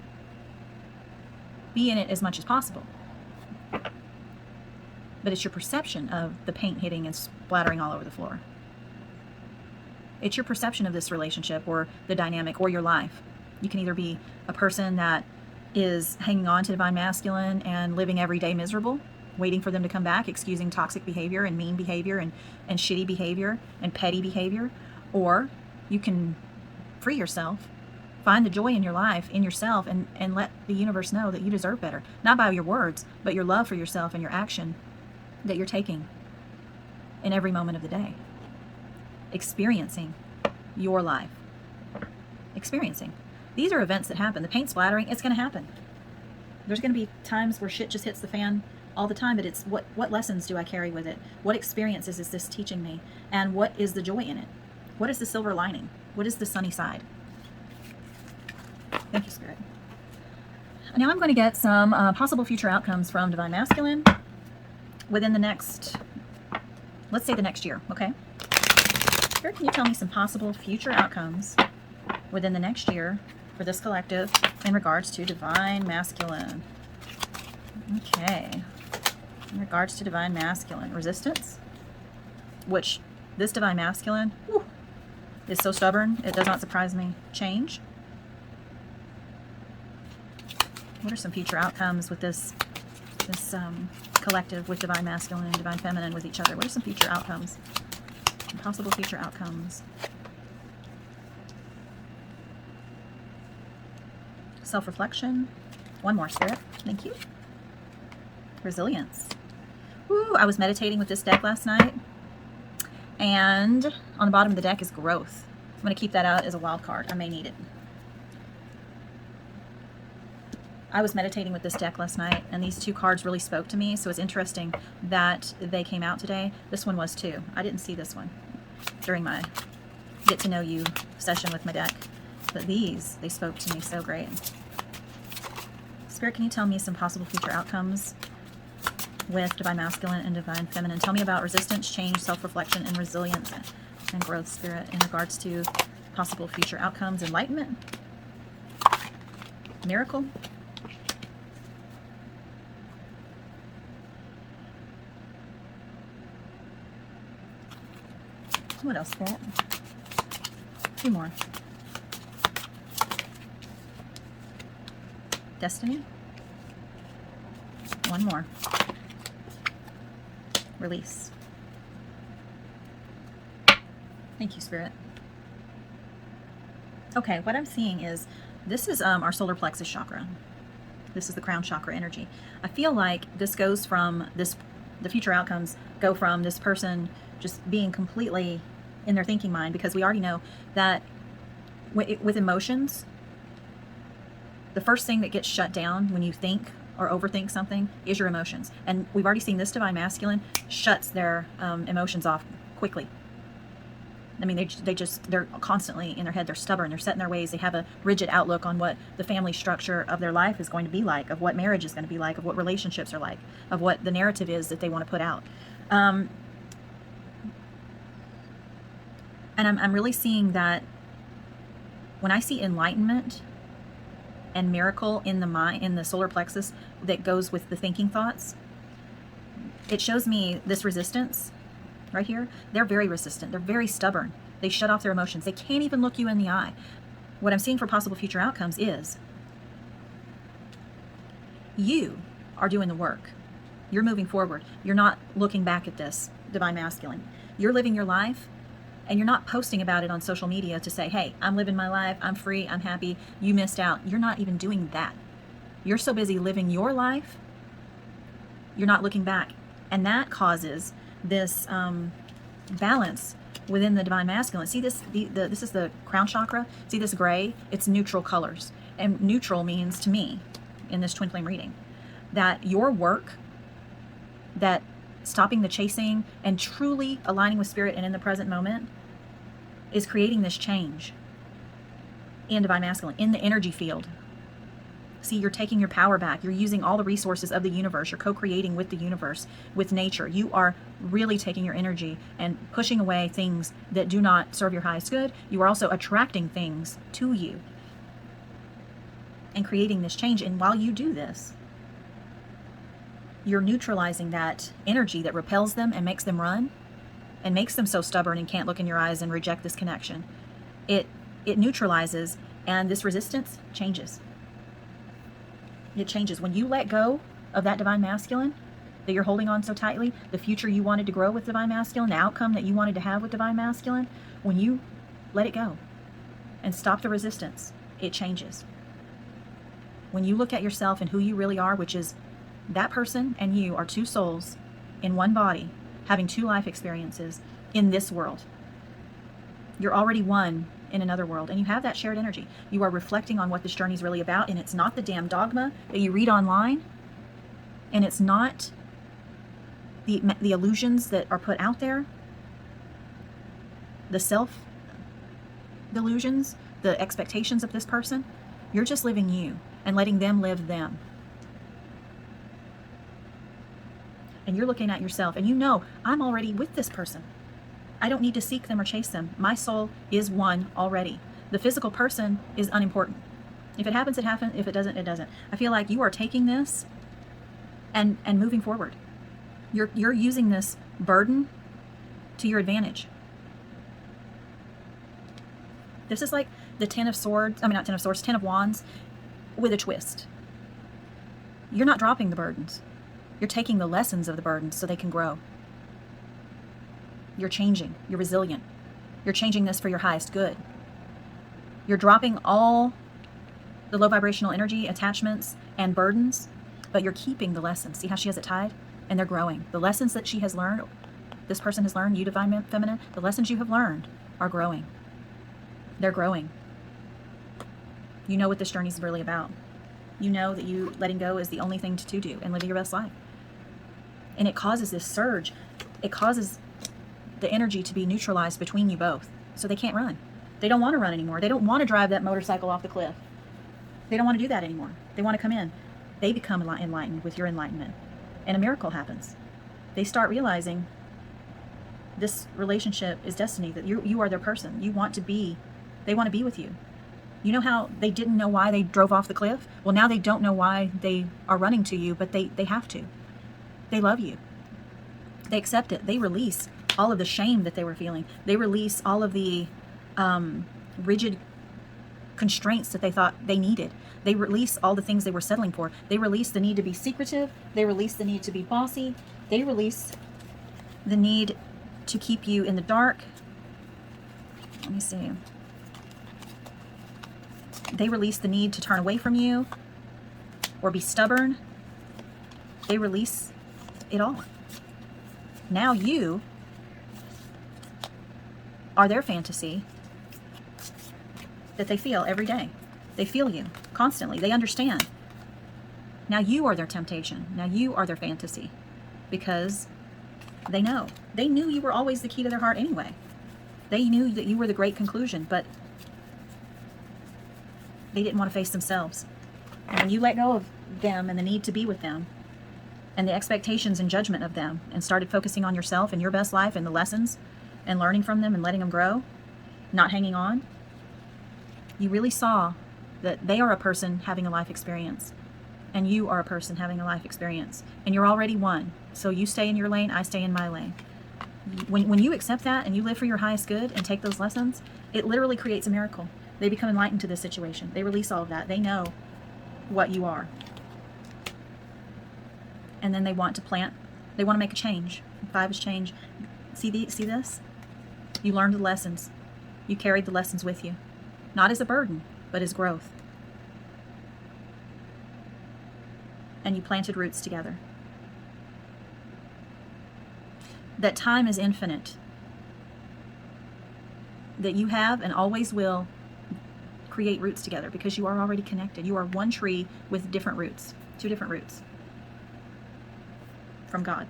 Be in it as much as possible. But it's your perception of the paint hitting and splattering all over the floor. It's your perception of this relationship or the dynamic or your life. You can either be a person that is hanging on to divine masculine and living every day miserable, waiting for them to come back, excusing toxic behavior and mean behavior and shitty behavior and petty behavior. Or you can free yourself, find the joy in your life, in yourself, and let the universe know that you deserve better. Not by your words, but your love for yourself and your action that you're taking in every moment of the day. Experiencing your life. Experiencing. These are events that happen. The paint splattering, it's going to happen. There's going to be times where shit just hits the fan all the time, but it's what lessons do I carry with it? What experiences is this teaching me? And what is the joy in it? What is the silver lining? What is the sunny side? Thank you, Spirit. Now I'm going to get some possible future outcomes from Divine Masculine within the next, let's say the next year, okay? Spirit, can you tell me some possible future outcomes within the next year for this collective in regards to Divine Masculine? Okay. In regards to Divine Masculine, resistance, which this Divine Masculine is so stubborn, it does not surprise me. Change. What are some future outcomes with this collective with Divine Masculine and Divine Feminine with each other? What are some future outcomes? Possible future outcomes. Self-reflection. One more, Spirit. Thank you. Resilience. Woo, I was meditating with this deck last night, and on the bottom of the deck is growth. I'm going to keep that out as a wild card. I may need it. I was meditating with this deck last night, and these two cards really spoke to me, so it's interesting that they came out today. This one was too. I didn't see this one during my get to know you session with my deck, but these, they spoke to me so great. Spirit, can you tell me some possible future outcomes with Divine Masculine and Divine Feminine? Tell me about resistance, change, self-reflection, and resilience and growth, Spirit, in regards to possible future outcomes. Enlightenment, miracle, what else, Spirit? Two more. Destiny. One more. Release. Thank you, Spirit. Okay, what I'm seeing is this is our solar plexus chakra. This is the crown chakra energy. I feel like this goes from this, the future outcomes go from this person just being completely in their thinking mind, because we already know that with emotions, the first thing that gets shut down when you think or overthink something is your emotions. And we've already seen this Divine Masculine shuts their emotions off quickly. I mean, they're constantly in their head. They're stubborn. They're set in their ways. They have a rigid outlook on what the family structure of their life is going to be like, of what marriage is going to be like, of what relationships are like, of what the narrative is that they want to put out. And I'm really seeing that when I see enlightenment and miracle in the mind, in the solar plexus that goes with the thinking thoughts, it shows me this resistance right here. They're very resistant. They're very stubborn. They shut off their emotions. They can't even look you in the eye. What I'm seeing for possible future outcomes is you are doing the work. You're moving forward. You're not looking back at this Divine Masculine. You're living your life And you're not posting about it on social media to say, hey, I'm living my life, I'm free, I'm happy, you missed out. You're not even doing that. You're so busy living your life, you're not looking back. And that causes this balance within the divine masculine. See this, this is the crown chakra. See this gray? It's neutral colors. And neutral means to me, in this twin flame reading, that your work, that stopping the chasing and truly aligning with spirit and in the present moment is creating this change in divine masculine, in the energy field. See, you're taking your power back. You're using all the resources of the universe. You're co-creating with the universe, with nature. You are really taking your energy and pushing away things that do not serve your highest good. You are also attracting things to you and creating this change. And while you do this, you're neutralizing that energy that repels them and makes them run and makes them so stubborn and can't look in your eyes and reject this connection. It neutralizes, and this resistance changes. It changes. When you let go of that divine masculine that you're holding on so tightly, the future you wanted to grow with divine masculine, the outcome that you wanted to have with divine masculine, when you let it go and stop the resistance, it changes. When you look at yourself and who you really are, which is that person and you are two souls in one body, having two life experiences in this world. You're already one in another world, and you have that shared energy. You are reflecting on what this journey is really about, and it's not the damn dogma that you read online, and it's not the illusions that are put out there, the self delusions, the expectations of this person. You're just living you and letting them live them. And you're looking at yourself and you know, I'm already with this person. I don't need to seek them or chase them. My soul is one already. The physical person is unimportant. If it happens, it happens. If it doesn't, it doesn't. I feel like you are taking this and moving forward. You're using this burden to your advantage. This is like the Ten of Swords, not Ten of Swords, Ten of Wands with a twist. You're not dropping the burdens. You're taking the lessons of the burdens so they can grow. You're changing. You're resilient. You're changing this for your highest good. You're dropping all the low vibrational energy, attachments, and burdens, but you're keeping the lessons. See how she has it tied? And they're growing. The lessons that she has learned, this person has learned, you divine feminine, the lessons you have learned are growing. They're growing. You know what this journey is really about. You know that you letting go is the only thing to do and living your best life. And it causes this surge. It causes the energy to be neutralized between you both. So they can't run. They don't want to run anymore. They don't want to drive that motorcycle off the cliff. They don't want to do that anymore. They want to come in. They become enlightened with your enlightenment. And a miracle happens. They start realizing this relationship is destiny, that you are their person. They want to be with you. You know how they didn't know why they drove off the cliff? Well, now they don't know why they are running to you, but they have to. They love you. They accept it. They release all of the shame that they were feeling. They release all of the rigid constraints that they thought they needed. They release all the things they were settling for. They release the need to be secretive. They release the need to be bossy. They release the need to keep you in the dark. Let me see. They release the need to turn away from you or be stubborn. They release it all. Now you are their fantasy that they feel every day. They feel you constantly. They understand. Now you are their temptation. Now you are their fantasy, because they know. They knew you were always the key to their heart anyway. They knew that you were the great conclusion, but they didn't want to face themselves. And when you let go of them and the need to be with them and the expectations and judgment of them and started focusing on yourself and your best life and the lessons and learning from them and letting them grow, not hanging on, you really saw that they are a person having a life experience and you are a person having a life experience, and you're already one. So you stay in your lane, I stay in my lane. When you accept that and you live for your highest good and take those lessons, it literally creates a miracle. They become enlightened to this situation. They release all of that. They know what you are. And then they want to plant. They want to make a change. 5 is change. See this? You learned the lessons. You carried the lessons with you. Not as a burden, but as growth. And you planted roots together. That time is infinite. That you have and always will create roots together because you are already connected. You are one tree with different roots, 2 different roots from God.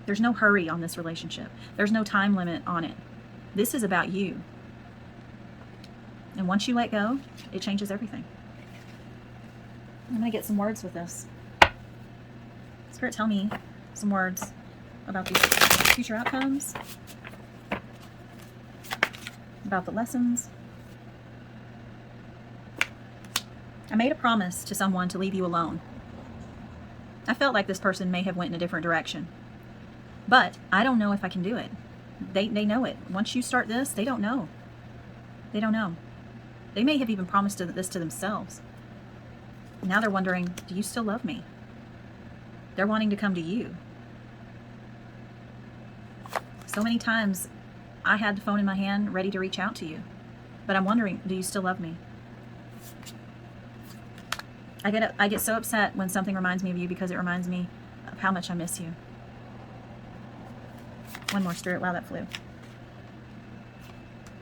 There's no hurry on this relationship. There's no time limit on it. This is about you. And once you let go, it changes everything. I'm going to get some words with this. Spirit, tell me some words about these future outcomes, about the lessons. I made a promise to someone to leave you alone. I felt like this person may have went in a different direction, but I don't know if I can do it. They know it. Once you start this, they don't know. They don't know. They may have even promised this to themselves. Now they're wondering, do you still love me? They're wanting to come to you. So many times I had the phone in my hand ready to reach out to you, but I'm wondering, do you still love me? I get so upset when something reminds me of you because it reminds me of how much I miss you. One more, Spirit. Wow, that flew.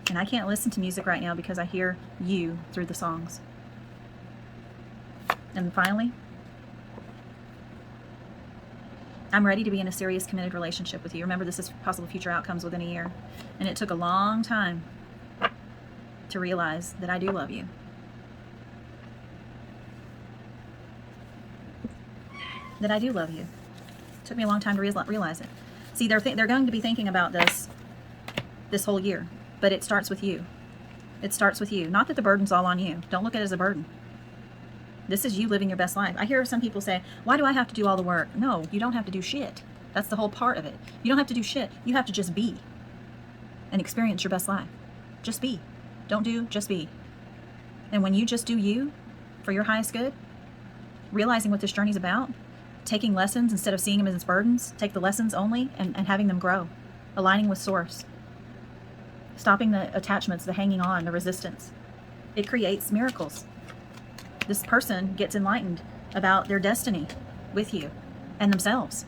And I can't listen to music right now because I hear you through the songs. And finally, I'm ready to be in a serious, committed relationship with you. Remember, this is possible future outcomes within a year. And it took a long time to realize that I do love you. That I do love you. It took me a long time to realize it. See, they're going to be thinking about this whole year, but it starts with you. It starts with you. Not that the burden's all on you. Don't look at it as a burden. This is you living your best life. I hear some people say, why do I have to do all the work? No, you don't have to do shit. That's the whole part of it. You don't have to do shit. You have to just be and experience your best life. Just be. Don't do, just be. And when you just do you for your highest good, realizing what this journey's about, taking lessons instead of seeing them as burdens, take the lessons only and having them grow, aligning with source, stopping the attachments, the hanging on, the resistance. It creates miracles. This person gets enlightened about their destiny with you and themselves.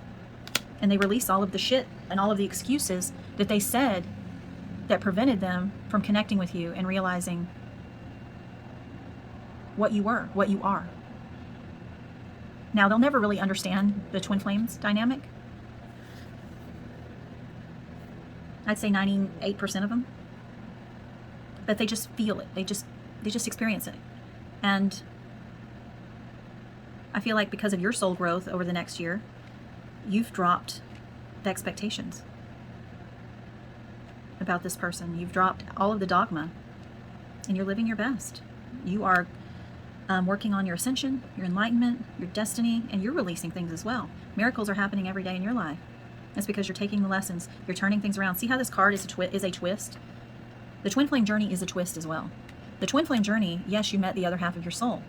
And they release all of the shit and all of the excuses that they said that prevented them from connecting with you and realizing what you were, what you are. Now, they'll never really understand the twin flames dynamic. I'd say 98% of them. But they just feel it. They just experience it. And I feel like because of your soul growth over the next year, you've dropped the expectations about this person. You've dropped all of the dogma, and you're living your best. You are working on your ascension, your enlightenment, your destiny, and you're releasing things as well. Miracles are happening every day in your life. That's because you're taking the lessons. You're turning things around. See how this card is a twist? The twin flame journey is a twist as well. The twin flame journey, yes, you met the other half of your soul.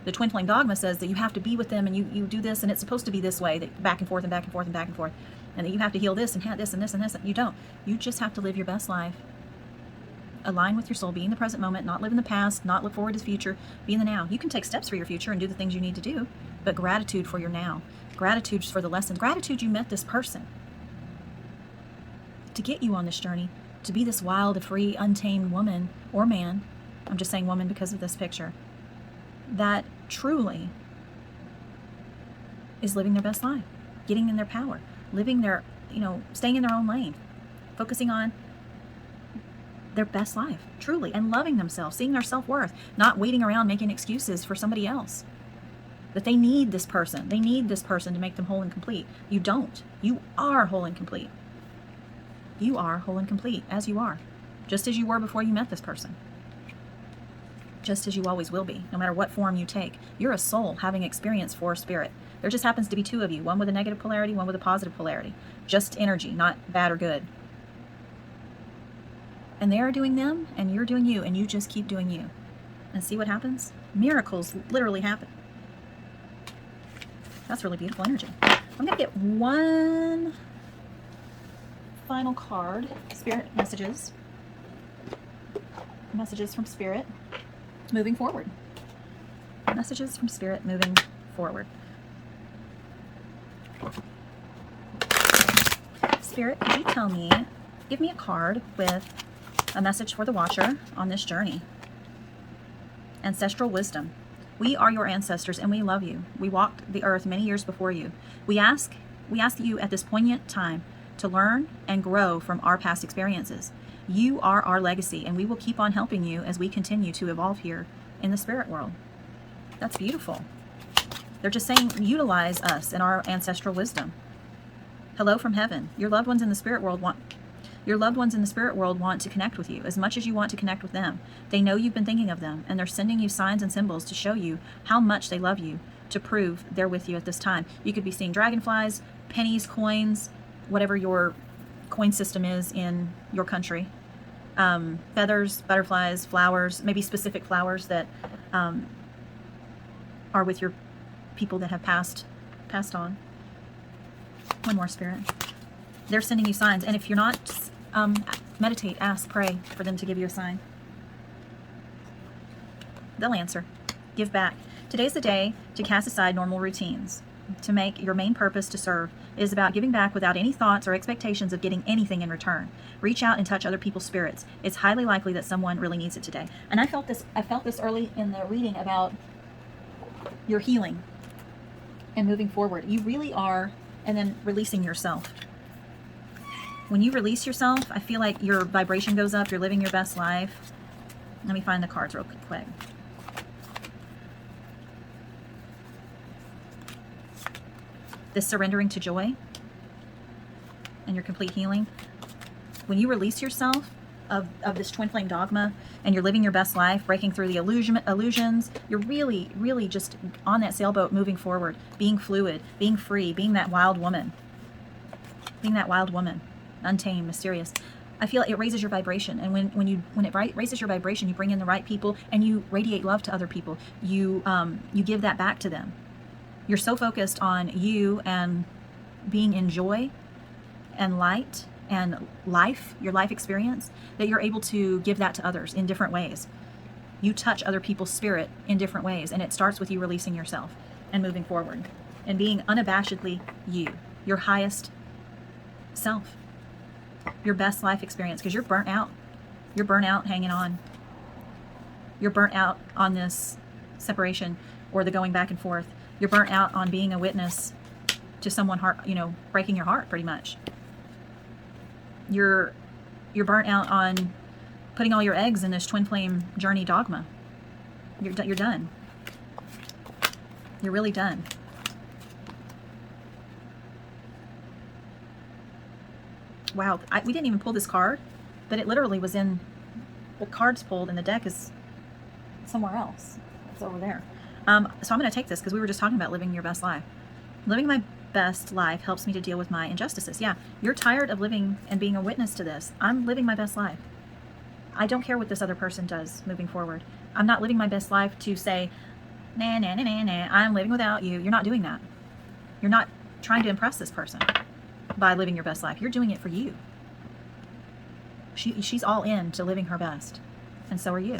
The twin flame dogma says that you have to be with them and you do this and it's supposed to be this way, that back and forth and back and forth and back and forth, and that you have to heal this and have this and this and this. You don't. You just have to live your best life. Align with your soul, be in the present moment, not live in the past, not look forward to the future, be in the now. You can take steps for your future and do the things you need to do, but gratitude for your now. Gratitude for the lessons. Gratitude you met this person to get you on this journey, to be this wild, free, untamed woman or man. I'm just saying woman because of this picture. That truly is living their best life, getting in their power, living their, staying in their own lane, focusing on their best life, truly, and loving themselves, seeing their self-worth, not waiting around making excuses for somebody else. That they need this person. They need this person to make them whole and complete. You don't. You are whole and complete. You are whole and complete as you are, just as you were before you met this person. Just as you always will be, no matter what form you take. You're a soul having experience for spirit. There just happens to be two of you, one with a negative polarity, one with a positive polarity. Just energy, not bad or good. And they are doing them, and you're doing you, and you just keep doing you. And see what happens? Miracles literally happen. That's really beautiful energy. I'm going to get one final card, Spirit messages. Messages from Spirit moving forward. Messages from Spirit moving forward. Spirit, could you tell me, give me a card with a message for the watcher on this journey? Ancestral wisdom. We are your ancestors and we love you. We walked the earth many years before you. We ask you at this poignant time to learn and grow from our past experiences. You are our legacy and we will keep on helping you as we continue to evolve here in the spirit world. That's beautiful. They're just saying, utilize us and our ancestral wisdom. Hello from heaven. Your loved ones in the spirit world want to connect with you as much as you want to connect with them. They know you've been thinking of them, and they're sending you signs and symbols to show you how much they love you, to prove they're with you at this time. You could be seeing dragonflies, pennies, coins, whatever your coin system is in your country. Feathers, butterflies, flowers, maybe specific flowers that are with your people that have passed on. One more, Spirit. They're sending you signs, and if you're not, meditate, ask, pray for them to give you a sign. They'll answer. Give back. Today's the day to cast aside normal routines, to make your main purpose to serve. It is about giving back without any thoughts or expectations of getting anything in return. Reach out and touch other people's spirits. It's highly likely that someone really needs it today. And I felt this early in the reading about your healing and moving forward. You really are, and then releasing yourself. When you release yourself, I feel like your vibration goes up. You're living your best life. Let me find the cards real quick. This surrendering to joy and your complete healing. When you release yourself of this twin flame dogma and you're living your best life, breaking through the illusions, you're really, really just on that sailboat moving forward, being fluid, being free, being that wild woman. Being that wild woman. Untamed, mysterious. I feel like it raises your vibration, and when it raises your vibration, you bring in the right people and you radiate love to other people. You give that back to them. You're so focused on you and being in joy and light and life, your life experience, that you're able to give that to others in different ways. You touch other people's spirit in different ways, and it starts with you releasing yourself and moving forward and being unabashedly you, your highest self. Your best life experience, because you're burnt out. You're burnt out hanging on. You're burnt out on this separation or the going back and forth. You're burnt out on being a witness to someone breaking your heart, pretty much. You're burnt out on putting all your eggs in this twin flame journey dogma. You're done. You're really done. Wow, we didn't even pull this card, but it literally was in the cards pulled, and the deck is somewhere else. It's over there. So I'm going to take this because we were just talking about living your best life. Living my best life helps me to deal with my injustices. Yeah, you're tired of living and being a witness to this. I'm living my best life. I don't care what this other person does moving forward. I'm not living my best life to say, nah, nah, nah, nah, nah, I'm living without you. You're not doing that. You're not trying to impress this person by living your best life. You're doing it for you. She's all in to living her best, and so are you.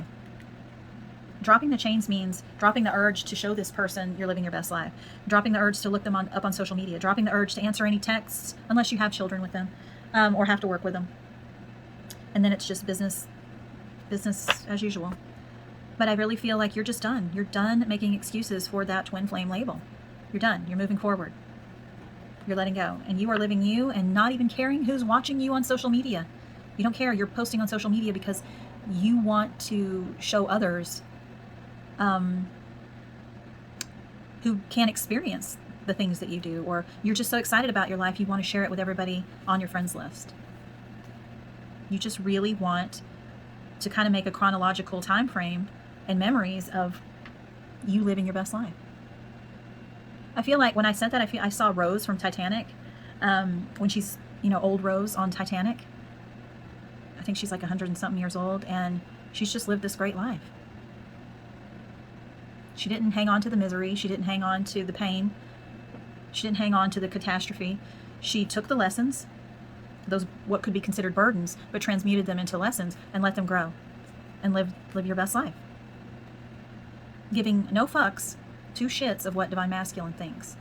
Dropping the chains means dropping the urge to show this person you're living your best life, dropping the urge to look them up on social media, dropping the urge to answer any texts unless you have children with them or have to work with them, and then it's just business as usual. But I really feel like you're just done. You're done making excuses for that twin flame label. You're done. You're moving forward. You're letting go. And you are living you and not even caring who's watching you on social media. You don't care. You're posting on social media because you want to show others who can't experience the things that you do, or you're just so excited about your life you want to share it with everybody on your friends list. You just really want to kind of make a chronological time frame and memories of you living your best life. I feel like when I said that, I saw Rose from Titanic, when she's, old Rose on Titanic. I think she's like 100 and something years old, and she's just lived this great life. She didn't hang on to the misery. She didn't hang on to the pain. She didn't hang on to the catastrophe. She took the lessons those what could be considered burdens, but transmuted them into lessons and let them grow and live your best life. Giving no fucks, two shits of what divine masculine thinks.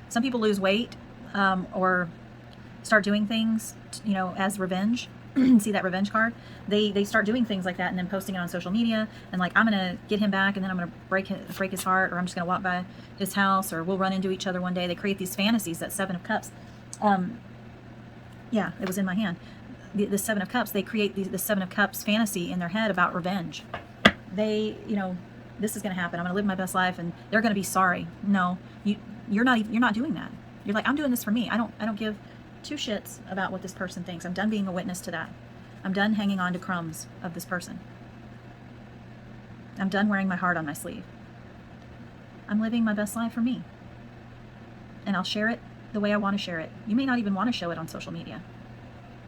Some people lose weight or start doing things, as revenge. See that revenge card? They start doing things like that and then posting it on social media and like, I'm gonna get him back and then I'm gonna break his heart, or I'm just gonna walk by his house, or we'll run into each other one day. They create these fantasies. That Seven of Cups. Yeah, it was in my hand. The Seven of Cups. They create the Seven of Cups fantasy in their head about revenge. They, this is gonna happen. I'm gonna live my best life and they're gonna be sorry. No, you're not doing that. You're like, I'm doing this for me. I don't give two shits about what this person thinks. I'm done being a witness to that. I'm done hanging on to crumbs of this person. I'm done wearing my heart on my sleeve. I'm living my best life for me. And I'll share it the way I want to share it. You may not even want to show it on social media.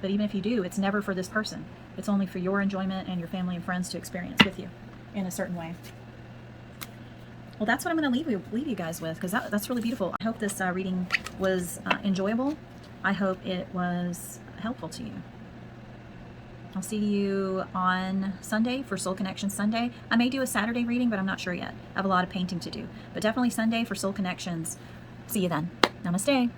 But even if you do, it's never for this person. It's only for your enjoyment and your family and friends to experience with you in a certain way. Well, that's what I'm going to leave you guys with, because that's really beautiful. I hope this reading was enjoyable. I hope it was helpful to you. I'll see you on Sunday for Soul Connection Sunday. I may do a Saturday reading, but I'm not sure yet. I have a lot of painting to do. But definitely Sunday for Soul Connections. See you then. Namaste.